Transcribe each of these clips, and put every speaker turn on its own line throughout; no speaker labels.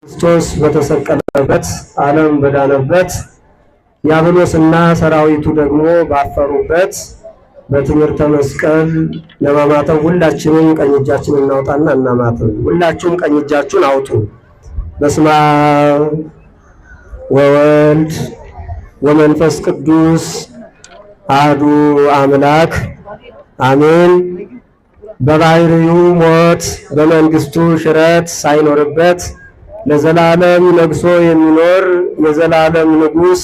ክርስቶስ በተሰቀለበት ዓለም በዳነበት ዲያብሎስና ሰራዊቱ ደግሞ ባፈሩበት በትምህርተ መስቀል ለማማተብ ሁላችንም ቀኝ እጃችንን እናውጣና እናማተብ። ሁላችሁም ቀኝ እጃችሁን አውጡ። በስመ አብ ወወልድ ወመንፈስ ቅዱስ አሐዱ አምላክ አሜን። በባህሪው ሞት በመንግስቱ ሽረት ሳይኖርበት ለዘላለም ነግሶ የሚኖር የዘላለም ንጉስ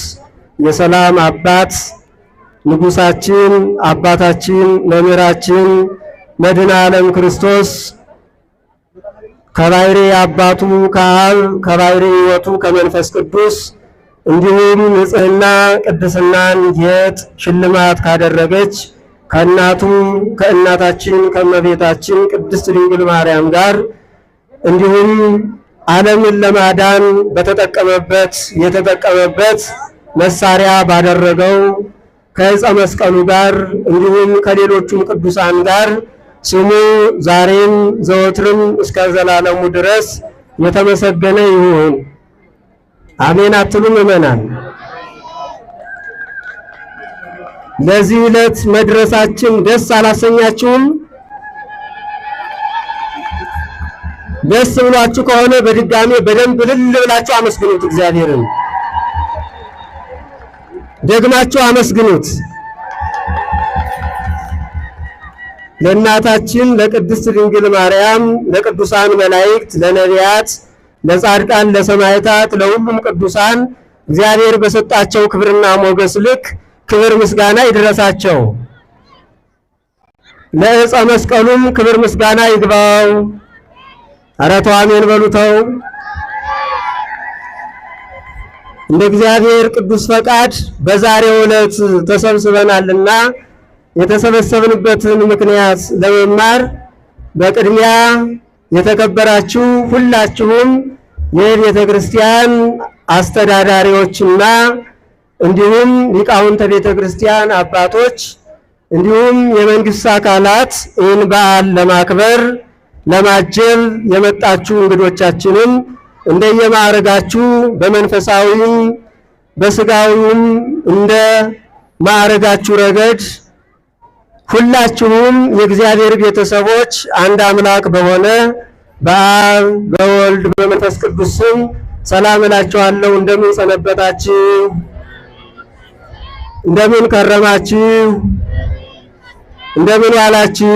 የሰላም አባት ንጉሳችን አባታችን መምህራችን መድኃኔ ዓለም ክርስቶስ ከባህሪ አባቱ ከአብ ከባህሪ ሕይወቱ ከመንፈስ ቅዱስ እንዲሁም ንጽህና ቅድስናን ጌጥ ሽልማት ካደረገች ከእናቱ ከእናታችን ከመቤታችን ቅድስት ድንግል ማርያም ጋር እንዲሁም ዓለምን ለማዳን የተጠቀመበት መሳሪያ ባደረገው ከዕፀ መስቀሉ ጋር እንዲሁም ከሌሎቹም ቅዱሳን ጋር ስሙ ዛሬም ዘወትርም እስከ ዘላለሙ ድረስ የተመሰገነ ይሁን። አሜን አትሉም? ምእመናን ለዚህ ዕለት መድረሳችን ደስ አላሰኛችሁም? ደስ ብሏችሁ ከሆነ በድጋሚ በደንብ ልል ብላችሁ አመስግኑት። እግዚአብሔርን ደግማችሁ አመስግኑት። ለእናታችን ለቅድስት ድንግል ማርያም፣ ለቅዱሳን መላእክት፣ ለነቢያት፣ ለጻድቃን፣ ለሰማዕታት፣ ለሁሉም ቅዱሳን እግዚአብሔር በሰጣቸው ክብርና ሞገስ ልክ ክብር ምስጋና ይድረሳቸው። ለዕፀ መስቀሉም ክብር ምስጋና ይግባው። ኧረ ተው አሜን በሉተው። እንደ እግዚአብሔር ቅዱስ ፈቃድ በዛሬው ዕለት ተሰብስበናልና የተሰበሰብንበትን ምክንያት ለመማር በቅድሚያ የተከበራችሁ ሁላችሁም የቤተ ክርስቲያን አስተዳዳሪዎችና እንዲሁም ሊቃውንተ ቤተ ክርስቲያን አባቶች እንዲሁም የመንግስት አካላት ይህን በዓል ለማክበር ለማጀብ የመጣችሁ እንግዶቻችንን እንደየማዕረጋችሁ በመንፈሳዊም በስጋዊም እንደ ማዕረጋችሁ ረገድ ሁላችሁም የእግዚአብሔር ቤተሰቦች አንድ አምላክ በሆነ በአብ በወልድ በመንፈስ ቅዱስ ስም ሰላም እላችኋለሁ። እንደምን ሰነበታችሁ? እንደምን ከረማችሁ? እንደምን ዋላችሁ?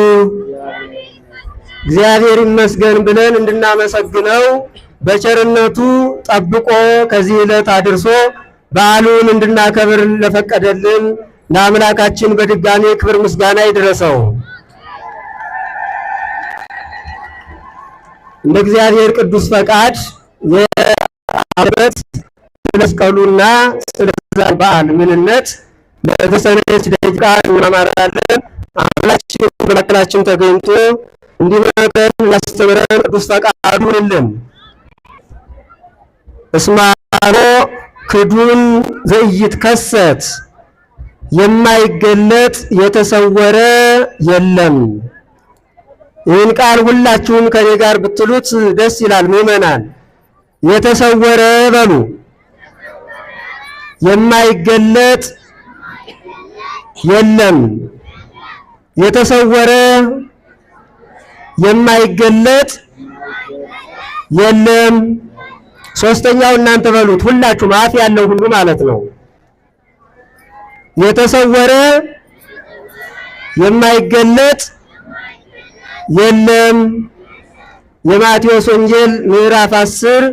እግዚአብሔር ይመስገን ብለን እንድናመሰግነው በቸርነቱ ጠብቆ ከዚህ ዕለት አድርሶ በዓሉን እንድናከብር ለፈቀደልን ለአምላካችን በድጋሜ ክብር ምስጋና ይድረሰው። እንደ እግዚአብሔር ቅዱስ ፈቃድ የዓመት መስቀሉና ስለዛ በዓል ምንነት ለተሰነች ደቂቃ እንማማራለን። አምላካችን በመካከላችን ተገኝቶ እንዲመክረን ያስተምረን ቅዱስ ፈቃዱ ይሁንልን። እስማሮ ክዱን ዘይትከሰት የማይገለጥ የተሰወረ የለም። ይህን ቃል ሁላችሁም ከኔ ጋር ብትሉት ደስ ይላል። ምእመናን የተሰወረ በሉ። የማይገለጥ የለም። የተሰወረ የማይገለጥ የለም። ሶስተኛው እናንተ በሉት ሁላችሁም አፍ ያለው ሁሉ ማለት ነው። የተሰወረ የማይገለጥ የለም። የማቴዎስ ወንጌል ምዕራፍ 10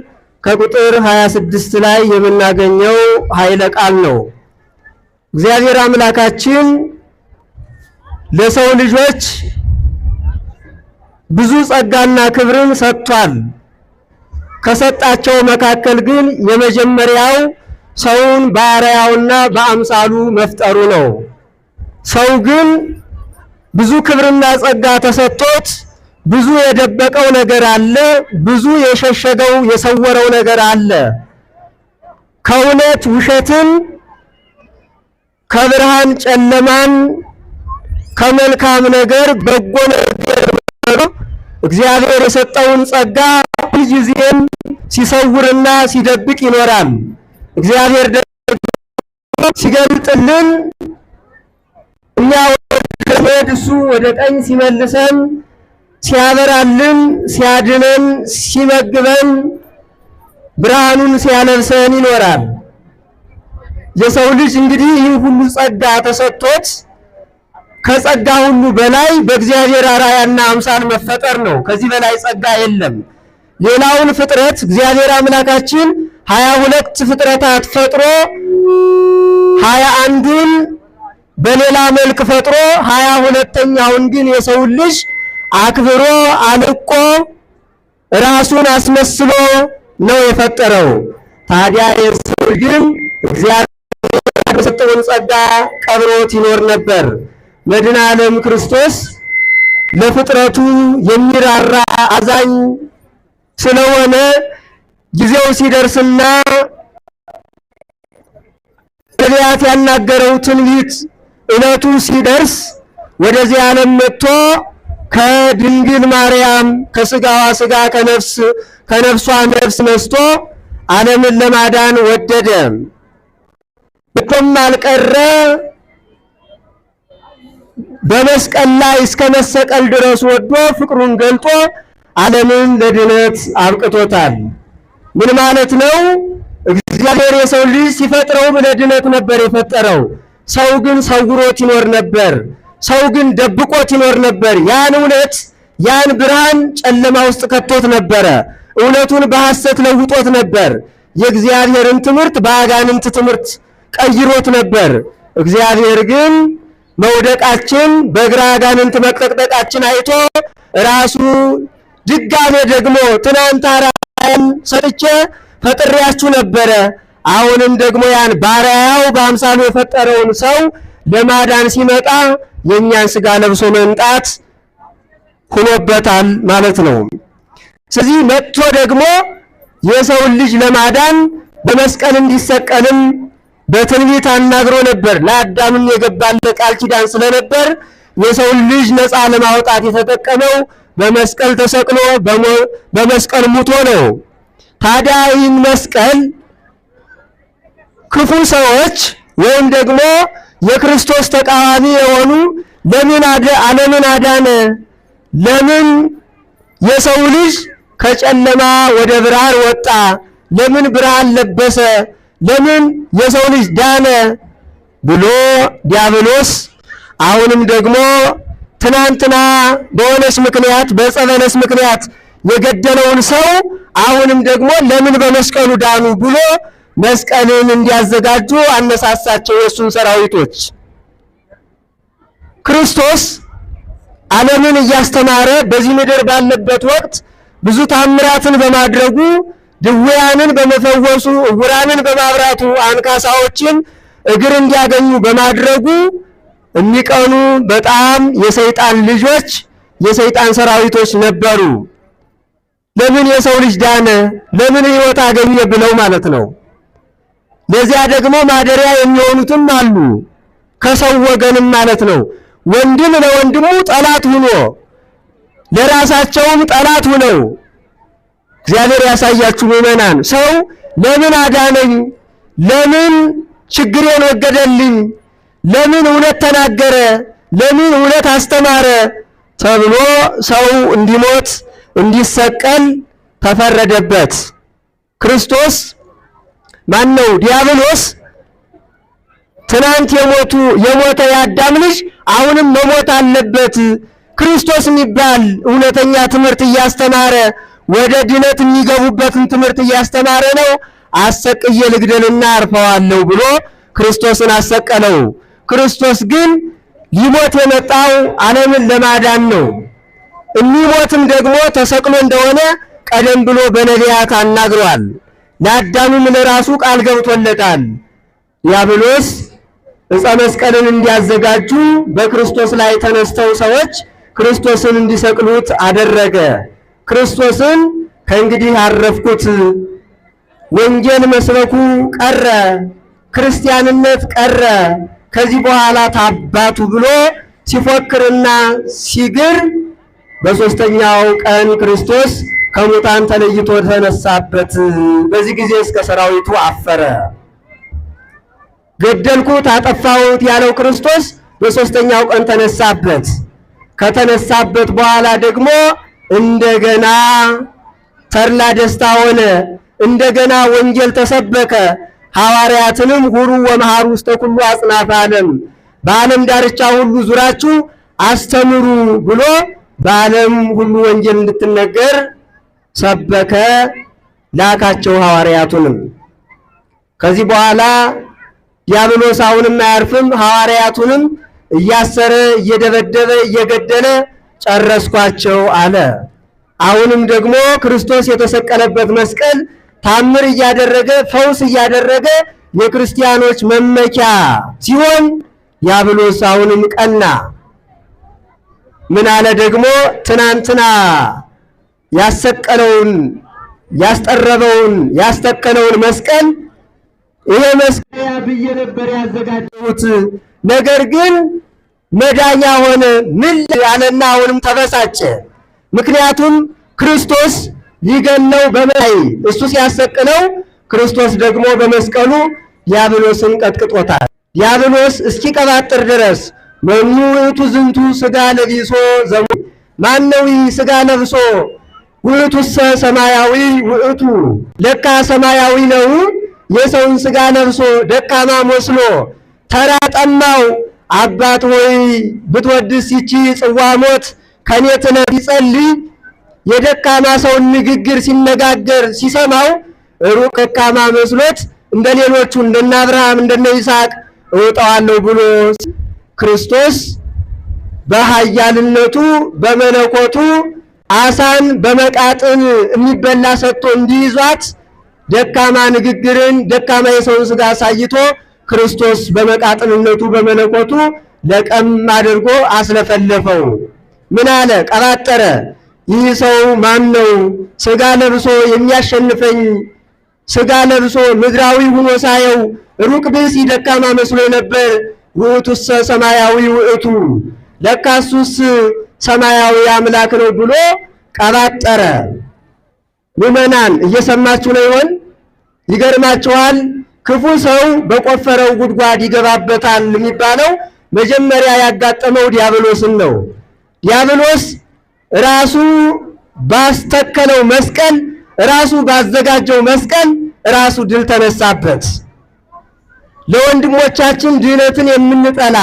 ከቁጥር 26 ላይ የምናገኘው ኃይለ ቃል ነው። እግዚአብሔር አምላካችን ለሰው ልጆች ብዙ ጸጋና ክብርን ሰጥቷል። ከሰጣቸው መካከል ግን የመጀመሪያው ሰውን በአርአያውና በአምሳሉ መፍጠሩ ነው። ሰው ግን ብዙ ክብርና ጸጋ ተሰጥቶት ብዙ የደበቀው ነገር አለ፣ ብዙ የሸሸገው የሰወረው ነገር አለ። ከእውነት ውሸትን፣ ከብርሃን ጨለማን፣ ከመልካም ነገር በጎ ነገር እግዚአብሔር የሰጠውን ጸጋ ሁልጊዜም ሲሰውርና ሲደብቅ ይኖራል። እግዚአብሔር ደግሞ ሲገልጥልን እኛ ወደ እሱ ወደ ቀኝ ሲመልሰን፣ ሲያበራልን፣ ሲያድነን፣ ሲመግበን፣ ብርሃኑን ሲያለብሰን ይኖራል። የሰው ልጅ እንግዲህ ይህ ሁሉ ጸጋ ተሰጥቶት ከጸጋ ሁሉ በላይ በእግዚአብሔር አርአያና አምሳል መፈጠር ነው። ከዚህ በላይ ጸጋ የለም። ሌላውን ፍጥረት እግዚአብሔር አምላካችን 22 ፍጥረታት ፈጥሮ 21ዱን በሌላ መልክ ፈጥሮ 22ኛውን ግን የሰው ልጅ አክብሮ አልቆ ራሱን አስመስሎ ነው የፈጠረው። ታዲያ የሰው ግን እግዚአብሔር የሰጠውን ጸጋ ቀብሮት ይኖር ነበር። መድኃኔ ዓለም ክርስቶስ ለፍጥረቱ የሚራራ አዛኝ ስለሆነ ጊዜው ሲደርስና ነቢያት ያናገረው ትንቢት ዕለቱ ሲደርስ ወደዚህ ዓለም መጥቶ ከድንግል ማርያም ከስጋዋ ስጋ ከነፍሷ ነፍስ ነስቶ ዓለምን ለማዳን ወደደ። ብቶም አልቀረ በመስቀል ላይ እስከ መሰቀል ድረስ ወዶ ፍቅሩን ገልጦ ዓለምን ለድነት አብቅቶታል። ምን ማለት ነው? እግዚአብሔር የሰው ልጅ ሲፈጥረው ለድነት ነበር የፈጠረው። ሰው ግን ሰውሮት ይኖር ነበር። ሰው ግን ደብቆት ይኖር ነበር። ያን እውነት ያን ብርሃን ጨለማ ውስጥ ከቶት ነበረ። እውነቱን በሐሰት ለውጦት ነበር። የእግዚአብሔርን ትምህርት በአጋንንት ትምህርት ቀይሮት ነበር። እግዚአብሔር ግን መውደቃችን በግራ አጋንንት መጠቅጠቃችን አይቶ ራሱ ድጋሜ ደግሞ ትናንት አርአያን ሰጥቼ ፈጥሬያችሁ ነበረ፣ አሁንም ደግሞ ያን ባሪያው በአምሳሉ የፈጠረውን ሰው ለማዳን ሲመጣ የእኛን ስጋ ለብሶ መምጣት ሆኖበታል ማለት ነው። ስለዚህ መጥቶ ደግሞ የሰውን ልጅ ለማዳን በመስቀል እንዲሰቀልም በትንቢት አናግሮ ነበር። ለአዳምም የገባለት ቃል ኪዳን ስለነበር የሰውን ልጅ ነፃ ለማውጣት የተጠቀመው በመስቀል ተሰቅሎ በመስቀል ሙቶ ነው። ታዲያ ይህን መስቀል ክፉ ሰዎች ወይም ደግሞ የክርስቶስ ተቃዋሚ የሆኑ ለምን ዓለምን አዳነ? ለምን የሰው ልጅ ከጨለማ ወደ ብርሃን ወጣ? ለምን ብርሃን ለበሰ? ለምን የሰው ልጅ ዳነ ብሎ ዲያብሎስ አሁንም ደግሞ ትናንትና በሆነች ምክንያት በጸበለስ ምክንያት የገደለውን ሰው አሁንም ደግሞ ለምን በመስቀሉ ዳኑ ብሎ መስቀልን እንዲያዘጋጁ አነሳሳቸው የእሱን ሰራዊቶች። ክርስቶስ ዓለምን እያስተማረ በዚህ ምድር ባለበት ወቅት ብዙ ታምራትን በማድረጉ ድውያንን በመፈወሱ ዕውራንን በማብራቱ አንካሳዎችን እግር እንዲያገኙ በማድረጉ የሚቀኑ በጣም የሰይጣን ልጆች የሰይጣን ሰራዊቶች ነበሩ። ለምን የሰው ልጅ ዳነ? ለምን ሕይወት አገኘ ብለው ማለት ነው። ለዚያ ደግሞ ማደሪያ የሚሆኑትም አሉ ከሰው ወገንም ማለት ነው። ወንድም ለወንድሙ ጠላት ሆኖ ለራሳቸውም ጠላት ሆነው እግዚአብሔር ያሳያችሁ ምእመናን። ሰው ለምን አዳነኝ? ለምን ችግሬን ወገደልኝ? ለምን እውነት ተናገረ? ለምን እውነት አስተማረ? ተብሎ ሰው እንዲሞት እንዲሰቀል ተፈረደበት። ክርስቶስ ማን ነው? ዲያብሎስ ትናንት የሞተ የአዳም ልጅ አሁንም መሞት አለበት። ክርስቶስ የሚባል እውነተኛ ትምህርት እያስተማረ ወደ ድነት የሚገቡበትን ትምህርት እያስተማረ ነው። አሰቅዬ ልግደልና አርፈዋለሁ ብሎ ክርስቶስን አሰቀለው። ክርስቶስ ግን ሊሞት የመጣው ዓለምን ለማዳን ነው። የሚሞትም ደግሞ ተሰቅሎ እንደሆነ ቀደም ብሎ በነቢያት አናግሯል። ለአዳምም ለራሱ ቃል ገብቶለታል። ዲያብሎስ ዕፀ መስቀልን እንዲያዘጋጁ በክርስቶስ ላይ ተነስተው ሰዎች ክርስቶስን እንዲሰቅሉት አደረገ። ክርስቶስን ከእንግዲህ አረፍኩት፣ ወንጌል መስበኩ ቀረ፣ ክርስቲያንነት ቀረ፣ ከዚህ በኋላ ታባቱ ብሎ ሲፎክርና ሲግር በሦስተኛው ቀን ክርስቶስ ከሙታን ተለይቶ ተነሳበት። በዚህ ጊዜ እስከ ሰራዊቱ አፈረ። ገደልኩት አጠፋሁት ያለው ክርስቶስ በሶስተኛው ቀን ተነሳበት። ከተነሳበት በኋላ ደግሞ እንደገና ተድላ ደስታ ሆነ። እንደገና ወንጌል ተሰበከ። ሐዋርያትንም ሁሩ ወመሃሩ ውስተ ኩሉ አጽናፈ ዓለም፣ በዓለም ዳርቻ ሁሉ ዙራችሁ አስተምሩ ብሎ በዓለም ሁሉ ወንጌል እንድትነገር ሰበከ፣ ላካቸው ሐዋርያቱንም። ከዚህ በኋላ ዲያብሎስ አሁንም አያርፍም። ሐዋርያቱንም እያሰረ እየደበደበ እየገደለ ጨረስኳቸው አለ። አሁንም ደግሞ ክርስቶስ የተሰቀለበት መስቀል ታምር እያደረገ ፈውስ እያደረገ የክርስቲያኖች መመኪያ ሲሆን ዲያብሎስ አሁንም ቀና። ምን አለ ደግሞ? ትናንትና ያሰቀለውን ያስጠረበውን ያስተከለውን መስቀል ይሄ መስቀያ ብዬ ነበር ያዘጋጀሁት፣ ነገር ግን መዳኛ ሆነ። ምን ያለና አሁንም ተበሳጨ። ምክንያቱም ክርስቶስ ሊገለው በመላይ እሱ ሲያሰቅለው፣ ክርስቶስ ደግሞ በመስቀሉ ዲያብሎስን ቀጥቅጦታል። ዲያብሎስ እስኪቀባጥር ድረስ መኑ ውእቱ ዝንቱ ሥጋ ለቢሶ ዘሙ፣ ማነው ሥጋ ለብሶ? ውእቱሰ ሰማያዊ ውእቱ፣ ለካ ሰማያዊ ነው። የሰውን ሥጋ ለብሶ ደካማ መስሎ ተራ ጠማው። አባት ሆይ ብትወድስ ይቺ ጽዋ ሞት ከኔ ትለፍ ይጸልይ። የደካማ ሰውን ንግግር ሲነጋገር ሲሰማው ሩቅ ደካማ መስሎት እንደ ሌሎቹ እንደነ አብርሃም እንደነ ይስሐቅ እወጣዋለሁ ብሎ ክርስቶስ በኃያልነቱ በመለኮቱ አሳን በመቃጥን የሚበላ ሰጥቶ እንዲይዟት ደካማ ንግግርን ደካማ የሰውን ሥጋ አሳይቶ ክርስቶስ በመቃጥንነቱ በመለኮቱ ለቀም አድርጎ አስለፈለፈው። ምን አለ? ቀባጠረ። ይህ ሰው ማን ነው? ሥጋ ለብሶ የሚያሸንፈኝ ሥጋ ለብሶ ምድራዊ ሆኖ ሳየው ሩቅ ብእሲ ደካማ መስሎ ነበር። ውእቱሰ ሰማያዊ ውእቱ፣ ለካሱስ ሰማያዊ አምላክ ነው ብሎ ቀባጠረ። ምዕመናን እየሰማችሁ ነው ይሆን? ይገርማችኋል። ክፉ ሰው በቆፈረው ጉድጓድ ይገባበታል የሚባለው መጀመሪያ ያጋጠመው ዲያብሎስን ነው። ዲያብሎስ ራሱ ባስተከለው መስቀል ራሱ ባዘጋጀው መስቀል ራሱ ድል ተነሳበት። ለወንድሞቻችን ድህነትን የምንጠላ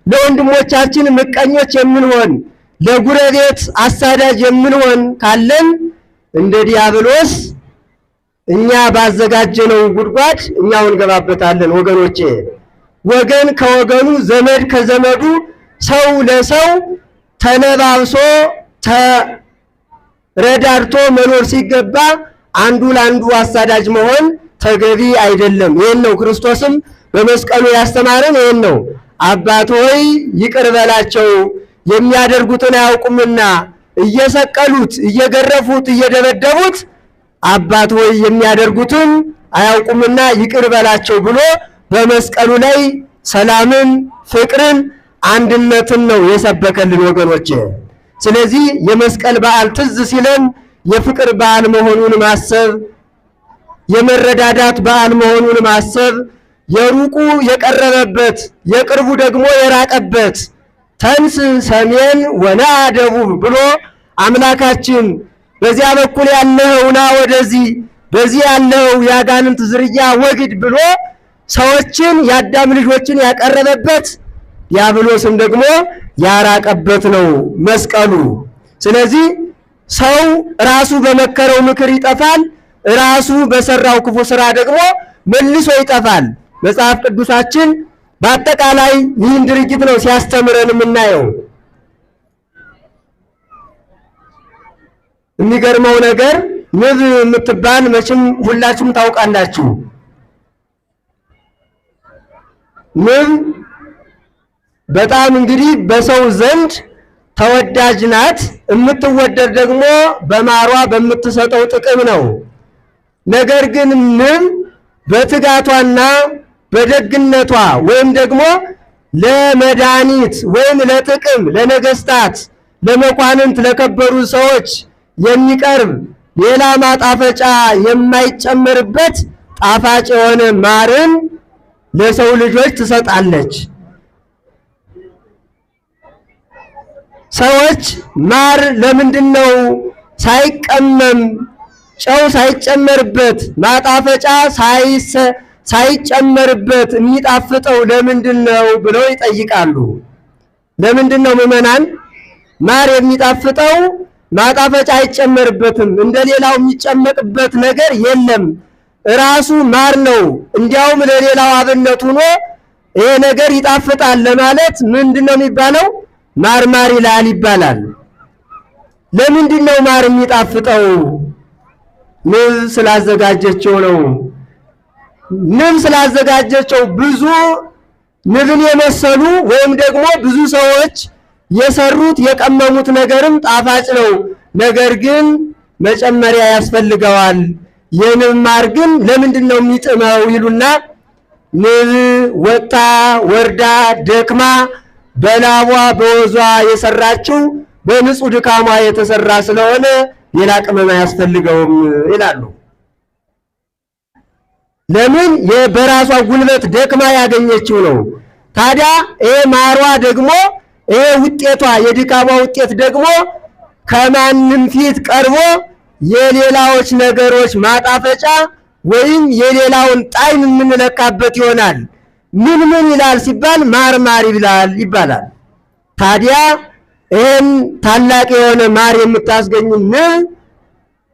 ለወንድሞቻችን ምቀኞች የምንሆን ለጉረቤት አሳዳጅ የምንሆን ካለን እንደ ዲያብሎስ እኛ ባዘጋጀነው ጉድጓድ እኛው እንገባበታለን። ወገኖቼ፣ ወገን ከወገኑ ዘመድ ከዘመዱ ሰው ለሰው ተነባብሶ ተረዳድቶ መኖር ሲገባ አንዱ ለአንዱ አሳዳጅ መሆን ተገቢ አይደለም። ይህን ነው ክርስቶስም በመስቀሉ ያስተማረን። ይህን ነው አባት ሆይ ይቅር በላቸው የሚያደርጉትን አያውቁምና፣ እየሰቀሉት እየገረፉት እየደበደቡት አባት ሆይ የሚያደርጉትን አያውቁምና ይቅር በላቸው ብሎ በመስቀሉ ላይ ሰላምን፣ ፍቅርን፣ አንድነትን ነው የሰበከልን ወገኖቼ። ስለዚህ የመስቀል በዓል ትዝ ሲለን የፍቅር በዓል መሆኑን ማሰብ፣ የመረዳዳት በዓል መሆኑን ማሰብ፣ የሩቁ የቀረበበት የቅርቡ ደግሞ የራቀበት ተንስ ሰሜን ወና ደቡብ ብሎ አምላካችን በዚያ በኩል ያለውና ወደዚህ በዚህ ያለው ያጋንንት ዝርያ ወግድ ብሎ ሰዎችን የአዳም ልጆችን ያቀረበበት ዲያብሎስም ደግሞ ያራቀበት ነው መስቀሉ። ስለዚህ ሰው ራሱ በመከረው ምክር ይጠፋል፣ ራሱ በሰራው ክፉ ስራ ደግሞ መልሶ ይጠፋል። መጽሐፍ ቅዱሳችን በአጠቃላይ ይህን ድርጊት ነው ሲያስተምረን የምናየው። የሚገርመው ነገር ንብ የምትባል መቼም ሁላችሁም ታውቃላችሁ። ንብ በጣም እንግዲህ በሰው ዘንድ ተወዳጅ ናት። የምትወደድ ደግሞ በማሯ በምትሰጠው ጥቅም ነው። ነገር ግን ንብ በትጋቷና በደግነቷ ወይም ደግሞ ለመድኃኒት ወይም ለጥቅም ለነገስታት፣ ለመኳንንት፣ ለከበሩ ሰዎች የሚቀርብ ሌላ ማጣፈጫ የማይጨመርበት ጣፋጭ የሆነ ማርን ለሰው ልጆች ትሰጣለች። ሰዎች ማር ለምንድነው ሳይቀመም ጨው ሳይጨመርበት ማጣፈጫ ሳይጨመርበት የሚጣፍጠው ለምንድነው ብለው ይጠይቃሉ። ለምንድነው ምዕመናን ማር የሚጣፍጠው? ማጣፈጫ አይጨመርበትም። እንደሌላው የሚጨመቅበት ነገር የለም። ራሱ ማር ነው። እንዲያውም ለሌላው አብነት ሆኖ ይሄ ነገር ይጣፍጣል ለማለት ምንድነው የሚባለው? ማር ማር ይላል ይባላል። ለምንድነው ማር የሚጣፍጠው? ንብ ስላዘጋጀችው ነው። ንብ ስላዘጋጀችው ብዙ ንብን የመሰሉ ወይም ደግሞ ብዙ ሰዎች የሰሩት የቀመሙት ነገርም ጣፋጭ ነው። ነገር ግን መጨመሪያ ያስፈልገዋል። የንብ ማር ግን ለምንድነው የሚጥመው ይሉና ንብ ወጣ ወርዳ ደክማ በላቧ በወዟ የሰራችው በንጹህ ድካሟ የተሰራ ስለሆነ ሌላ ቅመም አያስፈልገውም ይላሉ። ለምን? በራሷ ጉልበት ደክማ ያገኘችው ነው። ታዲያ ይሄ ማሯ ደግሞ ይሄ ውጤቷ የድካሟ ውጤት ደግሞ ከማንም ፊት ቀርቦ የሌላዎች ነገሮች ማጣፈጫ ወይም የሌላውን ጣዕም የምንለካበት ይሆናል። ምን ይላል ሲባል ማር ማር ይባላል። ታዲያ ይሄን ታላቅ የሆነ ማር የምታስገኝ ንብ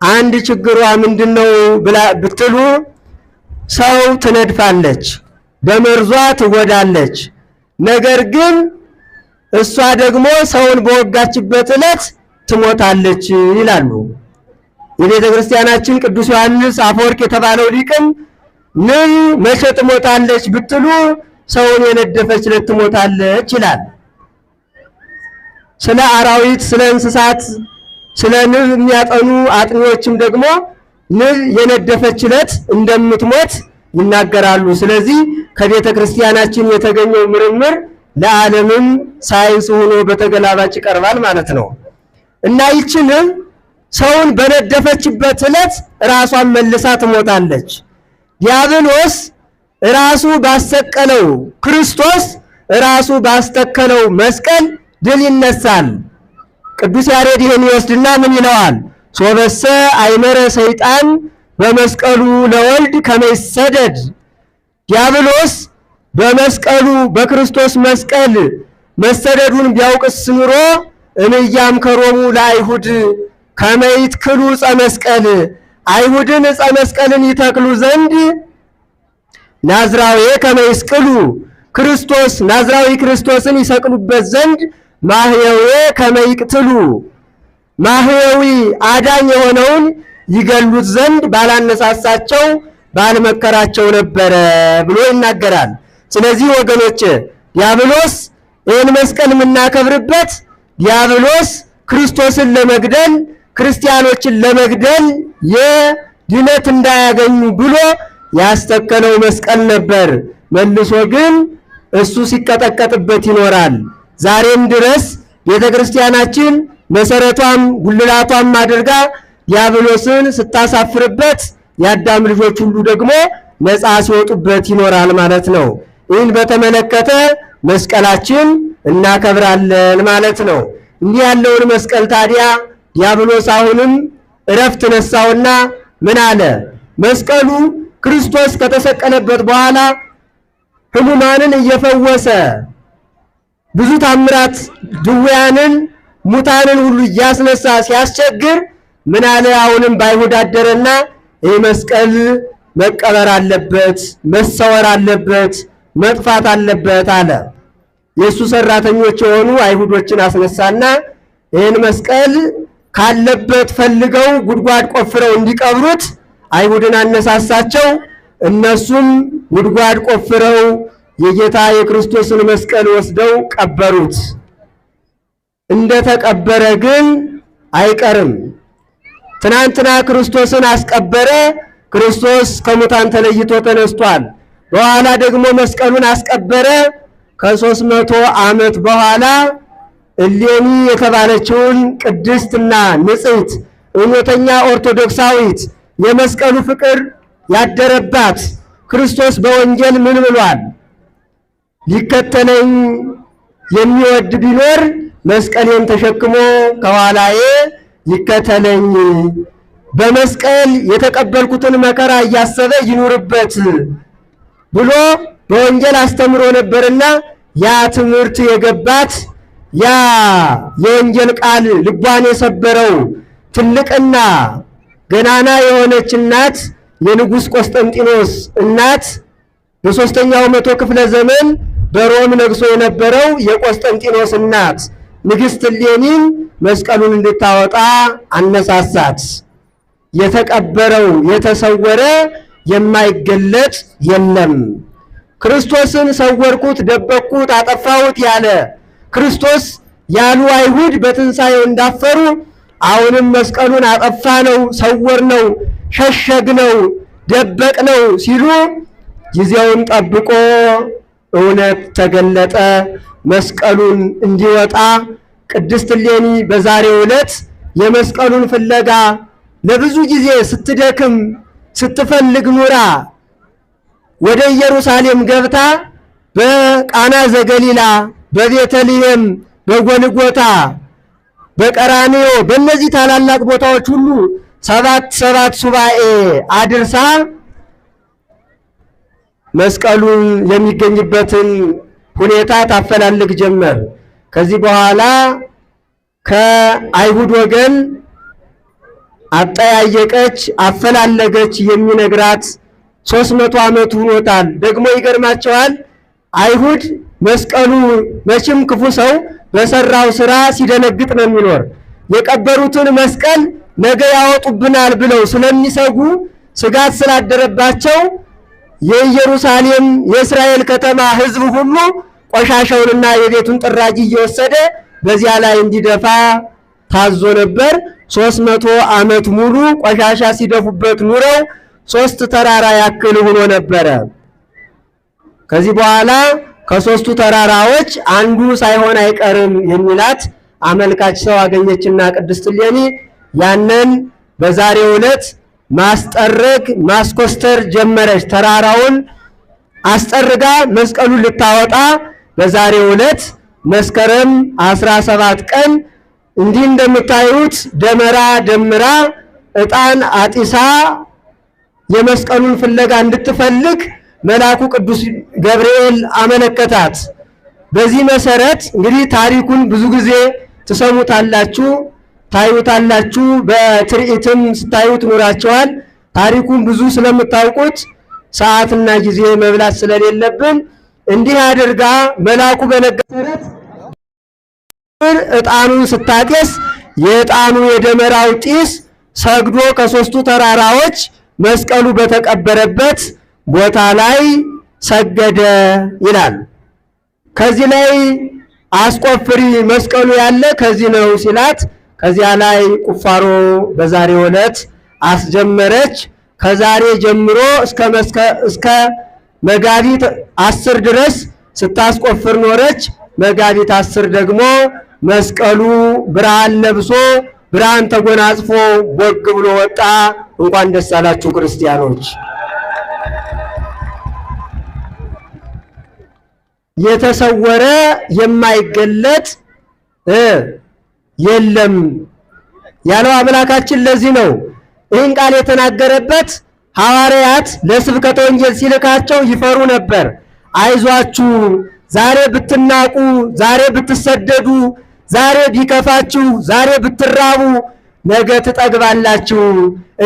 አንድ ችግሯ ምንድነው ብትሉ ሰው ትነድፋለች፣ በመርዟ ትወዳለች። ነገር ግን እሷ ደግሞ ሰውን በወጋችበት ዕለት ትሞታለች ይላሉ። የቤተ ክርስቲያናችን ቅዱስ ዮሐንስ አፈወርቅ የተባለው ሊቅም ንብ መቼ ትሞታለች ብትሉ ሰውን የነደፈች ዕለት ትሞታለች ይላል። ስለ አራዊት፣ ስለ እንስሳት፣ ስለ ንብ የሚያጠኑ አጥኚዎችም ደግሞ ንብ የነደፈች ዕለት እንደምትሞት ይናገራሉ። ስለዚህ ከቤተ ክርስቲያናችን የተገኘው ምርምር ለዓለምም ሳይንስ ሆኖ በተገላባጭ ይቀርባል ማለት ነው እና ይህች ንብ ሰውን በነደፈችበት ዕለት ራሷን መልሳ ትሞታለች። ዲያብሎስ ራሱ ባሰቀለው ክርስቶስ ራሱ ባስተከለው መስቀል ድል ይነሳል። ቅዱስ ያሬድ ይህን ይወስድና ምን ይለዋል? ሶበሰ አይመረ ሰይጣን በመስቀሉ ለወልድ ከመይሰደድ። ዲያብሎስ በመስቀሉ በክርስቶስ መስቀል መሰደዱን ቢያውቅስ ኑሮ እምያም ከሮሙ ለአይሁድ ከመይትክሉ ዕፀ መስቀል፣ አይሁድን ዕፀ መስቀልን ይተክሉ ዘንድ ናዝራዊ ከመይስቅሉ ክርስቶስ ናዝራዊ ክርስቶስን ይሰቅሉበት ዘንድ ማህየዊ ከመይቅትሉ ማህየዊ አዳኝ የሆነውን ይገሉት ዘንድ ባላነሳሳቸው ባልመከራቸው ነበረ ብሎ ይናገራል። ስለዚህ ወገኖች ዲያብሎስ ይህን መስቀል የምናከብርበት ዲያብሎስ ክርስቶስን ለመግደል ክርስቲያኖችን ለመግደል የድነት እንዳያገኙ ብሎ ያስተከለው መስቀል ነበር። መልሶ ግን እሱ ሲቀጠቀጥበት ይኖራል። ዛሬም ድረስ ቤተ ክርስቲያናችን መሰረቷም ጉልላቷም አድርጋ ዲያብሎስን ስታሳፍርበት የአዳም ልጆች ሁሉ ደግሞ ነፃ ሲወጡበት ይኖራል ማለት ነው። ይህን በተመለከተ መስቀላችን እናከብራለን ማለት ነው። እንዲህ ያለውን መስቀል ታዲያ ዲያብሎስ አሁንም እረፍት ነሳውና ምን አለ? መስቀሉ ክርስቶስ ከተሰቀለበት በኋላ ሕሙማንን እየፈወሰ ብዙ ታምራት ድውያንን ሙታንን ሁሉ እያስነሳ ሲያስቸግር ምን አለ? አሁንም በአይሁድ አደረና ይህ መስቀል መቀበር አለበት፣ መሰወር አለበት፣ መጥፋት አለበት አለ። የእሱ ሰራተኞች የሆኑ አይሁዶችን አስነሳና ይህን መስቀል ካለበት ፈልገው ጉድጓድ ቆፍረው እንዲቀብሩት አይሁድን አነሳሳቸው። እነሱም ጉድጓድ ቆፍረው የጌታ የክርስቶስን መስቀል ወስደው ቀበሩት። እንደተቀበረ ግን አይቀርም። ትናንትና ክርስቶስን አስቀበረ። ክርስቶስ ከሙታን ተለይቶ ተነስቷል። በኋላ ደግሞ መስቀሉን አስቀበረ። ከ300 ዓመት በኋላ እሌኒ የተባለችውን ቅድስትና ንጽሕት እውነተኛ ኦርቶዶክሳዊት የመስቀሉ ፍቅር ያደረባት ክርስቶስ በወንጌል ምን ብሏል? ሊከተለኝ የሚወድ ቢኖር መስቀሌን ተሸክሞ ከኋላዬ ይከተለኝ፣ በመስቀል የተቀበልኩትን መከራ እያሰበ ይኑርበት ብሎ በወንጌል አስተምሮ ነበርና ያ ትምህርት የገባት ያ የወንጌል ቃል ልቧን የሰበረው ትልቅና ገናና የሆነች እናት የንጉሥ ቆስጠንጢኖስ እናት በሦስተኛው መቶ ክፍለ ዘመን በሮም ነግሶ የነበረው የቆስጠንጢኖስ እናት ንግሥት እሌኒን መስቀሉን እንድታወጣ አነሳሳት። የተቀበረው የተሰወረ የማይገለጥ የለም። ክርስቶስን ሰወርኩት፣ ደበቅኩት፣ አጠፋሁት ያለ ክርስቶስ ያሉ አይሁድ በትንሣኤው እንዳፈሩ አሁንም መስቀሉን አጠፋነው፣ ሰወርነው፣ ሸሸግነው፣ ደበቅነው ሲሉ ጊዜውን ጠብቆ እውነት ተገለጠ። መስቀሉን እንዲወጣ ቅድስት እሌኒ በዛሬው ዕለት የመስቀሉን ፍለጋ ለብዙ ጊዜ ስትደክም ስትፈልግ ኑራ ወደ ኢየሩሳሌም ገብታ በቃና ዘገሊላ፣ በቤተልሔም፣ በጎልጎታ፣ በቀራንዮ በእነዚህ ታላላቅ ቦታዎች ሁሉ ሰባት ሱባኤ አድርሳ መስቀሉን የሚገኝበትን ሁኔታ ታፈላልግ ጀመር። ከዚህ በኋላ ከአይሁድ ወገን አጠያየቀች፣ አፈላለገች። የሚነግራት 300 ዓመት ሆኖታል። ደግሞ ይገርማቸዋል። አይሁድ መስቀሉ መቼም ክፉ ሰው በሰራው ስራ ሲደነግጥ ነው የሚኖር። የቀበሩትን መስቀል ነገ ያወጡብናል ብለው ስለሚሰጉ ስጋት ስላደረባቸው የኢየሩሳሌም የእስራኤል ከተማ ሕዝብ ሁሉ ቆሻሻውንና የቤቱን ጥራጊ እየወሰደ በዚያ ላይ እንዲደፋ ታዞ ነበር። 300 ዓመት ሙሉ ቆሻሻ ሲደፉበት ኑረው 3 ተራራ ያክል ሆኖ ነበረ። ከዚህ በኋላ ከ3ቱ ተራራዎች አንዱ ሳይሆን አይቀርም የሚላት አመልካች ሰው አገኘችና ቅድስት እሌኒ ያንን በዛሬው ዕለት ማስጠረግ ማስኮስተር ጀመረች። ተራራውን አስጠርጋ መስቀሉን ልታወጣ በዛሬው ዕለት መስከረም 17 ቀን እንዲህ እንደምታዩት ደመራ ደምራ ዕጣን አጢሳ የመስቀሉን ፍለጋ እንድትፈልግ መልአኩ ቅዱስ ገብርኤል አመለከታት። በዚህ መሰረት እንግዲህ ታሪኩን ብዙ ጊዜ ትሰሙታላችሁ፣ ታዩታላችሁ፣ በትርኢትም ስታዩት ኑራቸዋል። ታሪኩን ብዙ ስለምታውቁት ሰዓትና ጊዜ መብላት ስለሌለብን እንዲህ አድርጋ መልአኩ በነገራት ዕጣኑን ስታጤስ የዕጣኑ የደመራው ጢስ ሰግዶ ከ3ቱ ተራራዎች መስቀሉ በተቀበረበት ቦታ ላይ ሰገደ ይላል። ከዚህ ላይ አስቆፍሪ መስቀሉ ያለ ከዚህ ነው ሲላት ከዚያ ላይ ቁፋሮ በዛሬው ዕለት አስጀመረች። ከዛሬ ጀምሮ እስከ መጋቢት 10 ድረስ ስታስቆፍር ኖረች። መጋቢት 10 ደግሞ መስቀሉ ብርሃን ለብሶ ብርሃን ተጎናጽፎ ቦግ ብሎ ወጣ። እንኳን ደስ አላችሁ ክርስቲያኖች። የተሰወረ የማይገለጥ የለም ያለው አምላካችን ለዚህ ነው ይህን ቃል የተናገረበት። ሐዋርያት ለስብከተ ወንጌል ሲልካቸው ይፈሩ ነበር። አይዟችሁ፣ ዛሬ ብትናቁ፣ ዛሬ ብትሰደዱ፣ ዛሬ ቢከፋችሁ፣ ዛሬ ብትራቡ ነገ ትጠግባላችሁ።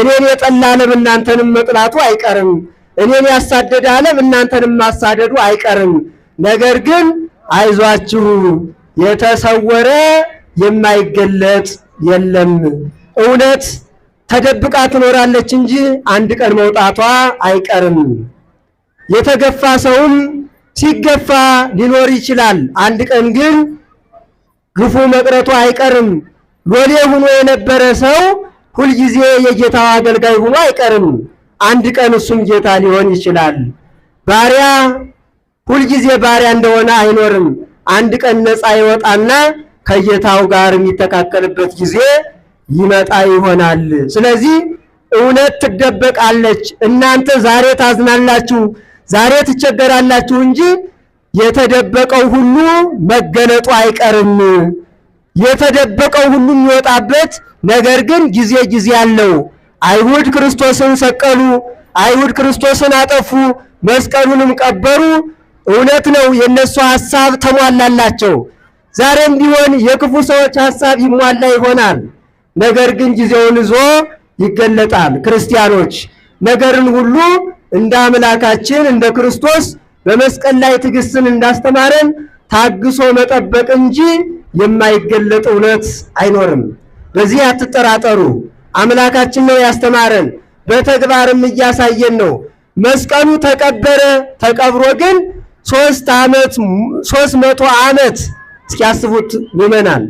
እኔን የጠላ ዓለም እናንተንም መጥላቱ አይቀርም። እኔን ያሳደደ ዓለም እናንተንም ማሳደዱ አይቀርም። ነገር ግን አይዟችሁ፣ የተሰወረ የማይገለጥ የለም። እውነት ተደብቃ ትኖራለች እንጂ አንድ ቀን መውጣቷ አይቀርም። የተገፋ ሰውም ሲገፋ ሊኖር ይችላል። አንድ ቀን ግን ግፉ መቅረቱ አይቀርም። ሎሌ ሆኖ የነበረ ሰው ሁልጊዜ የጌታው አገልጋይ ሆኖ አይቀርም። አንድ ቀን እሱም ጌታ ሊሆን ይችላል። ባሪያ ሁልጊዜ ባሪያ እንደሆነ አይኖርም። አንድ ቀን ነፃ ይወጣና ከጌታው ጋር የሚተካከልበት ጊዜ ይመጣ ይሆናል። ስለዚህ እውነት ትደበቃለች። እናንተ ዛሬ ታዝናላችሁ፣ ዛሬ ትቸገራላችሁ እንጂ የተደበቀው ሁሉ መገለጡ አይቀርም። የተደበቀው ሁሉ የሚወጣበት ነገር ግን ጊዜ አለው። አይሁድ ክርስቶስን ሰቀሉ፣ አይሁድ ክርስቶስን አጠፉ፣ መስቀሉንም ቀበሩ። እውነት ነው፣ የነሱ ሐሳብ ተሟላላቸው። ዛሬም ቢሆን የክፉ ሰዎች ሐሳብ ይሟላ ይሆናል። ነገር ግን ጊዜውን ይዞ ይገለጣል። ክርስቲያኖች ነገርን ሁሉ እንደ አምላካችን እንደ ክርስቶስ በመስቀል ላይ ትዕግስትን እንዳስተማረን ታግሶ መጠበቅ እንጂ የማይገለጥ እውነት አይኖርም። በዚህ አትጠራጠሩ። አምላካችን ነው ያስተማረን፣ በተግባርም እያሳየን ነው። መስቀሉ ተቀበረ፣ ተቀብሮ ግን 300 ዓመት እስኪያስቡት ይመናል።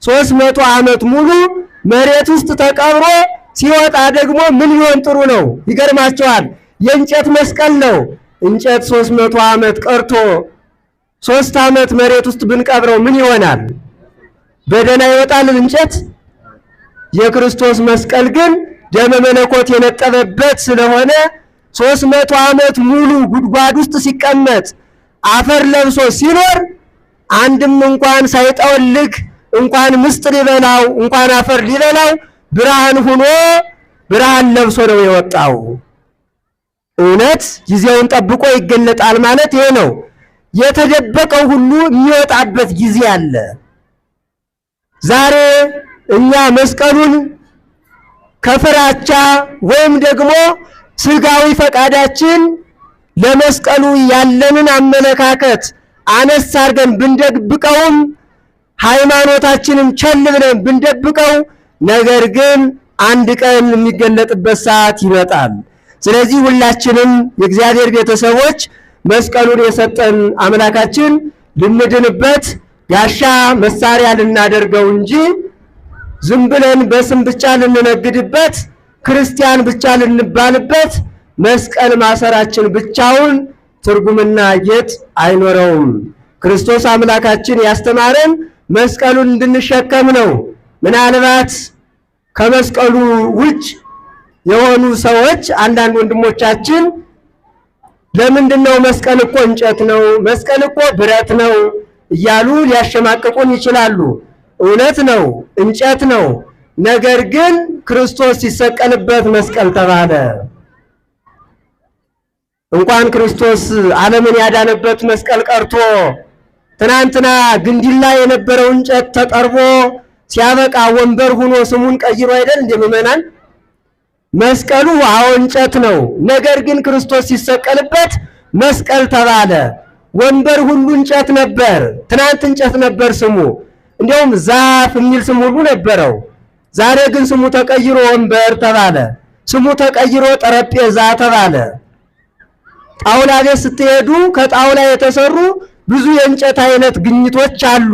300 ዓመት ሙሉ መሬት ውስጥ ተቀብሮ ሲወጣ ደግሞ ምን ሊሆን ጥሩ ነው? ይገርማቸዋል። የእንጨት መስቀል ነው። እንጨት 300 ዓመት ቀርቶ 3 ዓመት መሬት ውስጥ ብንቀብረው ምን ይሆናል? በደህና ይወጣል እንጨት። የክርስቶስ መስቀል ግን ደመ መለኮት የነጠበበት ስለሆነ 300 ዓመት ሙሉ ጉድጓድ ውስጥ ሲቀመጥ አፈር ለብሶ ሲኖር አንድም እንኳን ሳይጠወልግ እንኳን ምስጥ ሊበላው እንኳን አፈር ሊበላው ብርሃን ሆኖ ብርሃን ለብሶ ነው የወጣው። እውነት ጊዜውን ጠብቆ ይገለጣል ማለት ይሄ ነው። የተደበቀው ሁሉ የሚወጣበት ጊዜ አለ። ዛሬ እኛ መስቀሉን ከፍራቻ ወይም ደግሞ ስጋዊ ፈቃዳችን ለመስቀሉ ያለንን አመለካከት አነስ አድርገን ብንደብቀውም ሃይማኖታችንም ቸል ብለን ብንደብቀው ነገር ግን አንድ ቀን የሚገለጥበት ሰዓት ይመጣል። ስለዚህ ሁላችንም የእግዚአብሔር ቤተሰቦች መስቀሉን የሰጠን አምላካችን ልንድንበት ጋሻ መሳሪያ ልናደርገው እንጂ ዝም ብለን በስም ብቻ ልንነግድበት ክርስቲያን ብቻ ልንባልበት መስቀል ማሰራችን ብቻውን ትርጉምና ጌጥ አይኖረውም። ክርስቶስ አምላካችን ያስተማረን መስቀሉን እንድንሸከም ነው። ምናልባት ከመስቀሉ ውጭ የሆኑ ሰዎች አንዳንድ ወንድሞቻችን ለምንድነው መስቀል እኮ እንጨት ነው፣ መስቀል እኮ ብረት ነው እያሉ ሊያሸማቅቁን ይችላሉ። እውነት ነው፣ እንጨት ነው። ነገር ግን ክርስቶስ ሲሰቀልበት መስቀል ተባለ። እንኳን ክርስቶስ ዓለምን ያዳነበት መስቀል ቀርቶ ትናንትና ግንዲላ የነበረው እንጨት ተጠርቦ ሲያበቃ ወንበር ሆኖ ስሙን ቀይሮ አይደል እንደምመናን መስቀሉ አዎ እንጨት ነው። ነገር ግን ክርስቶስ ሲሰቀልበት መስቀል ተባለ። ወንበር ሁሉ እንጨት ነበር። ትናንት እንጨት ነበር ስሙ፣ እንዲያውም ዛፍ የሚል ስም ሁሉ ነበረው። ዛሬ ግን ስሙ ተቀይሮ ወንበር ተባለ። ስሙ ተቀይሮ ጠረጴዛ ተባለ። ጣውላ ቤት ስትሄዱ ከጣውላ የተሰሩ ብዙ የእንጨት አይነት ግኝቶች አሉ።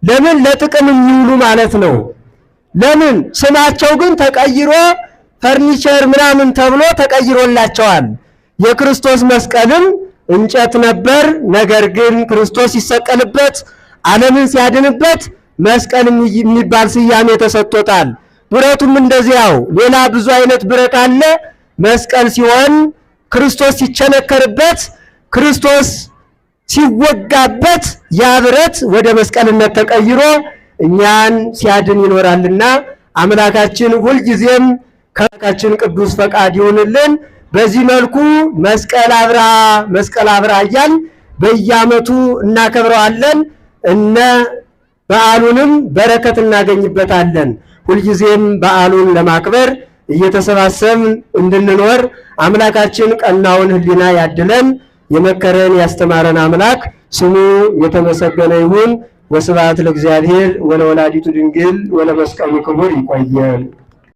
ለምን? ለጥቅም የሚውሉ ማለት ነው። ለምን? ስማቸው ግን ተቀይሮ ፈርኒቸር ምናምን ተብሎ ተቀይሮላቸዋል። የክርስቶስ መስቀልም እንጨት ነበር። ነገር ግን ክርስቶስ ሲሰቀልበት ዓለምን ሲያድንበት መስቀል የሚባል ስያሜ ተሰጥቶታል። ብረቱም እንደዚያው ሌላ ብዙ አይነት ብረት አለ። መስቀል ሲሆን ክርስቶስ ሲቸነከርበት ክርስቶስ ሲወጋበት ያ ብረት ወደ መስቀልነት ተቀይሮ እኛን ሲያድን ይኖራልና አምላካችን ሁልጊዜም ከአምላካችን ቅዱስ ፈቃድ ይሁንልን። በዚህ መልኩ መስቀል አብርሃ እያልን በየዓመቱ እናከብረዋለን። በዓሉንም በረከት እናገኝበታለን። ሁልጊዜም በዓሉን ለማክበር እየተሰባሰብን እንድንኖር አምላካችን ቀናውን ሕሊና ያድለን። የመከረን ያስተማረን አምላክ ስሙ የተመሰገነ ይሁን። ወስብሐት ለእግዚአብሔር ወለወላዲቱ ድንግል ወለመስቀሉ ክቡር። ይቆየን።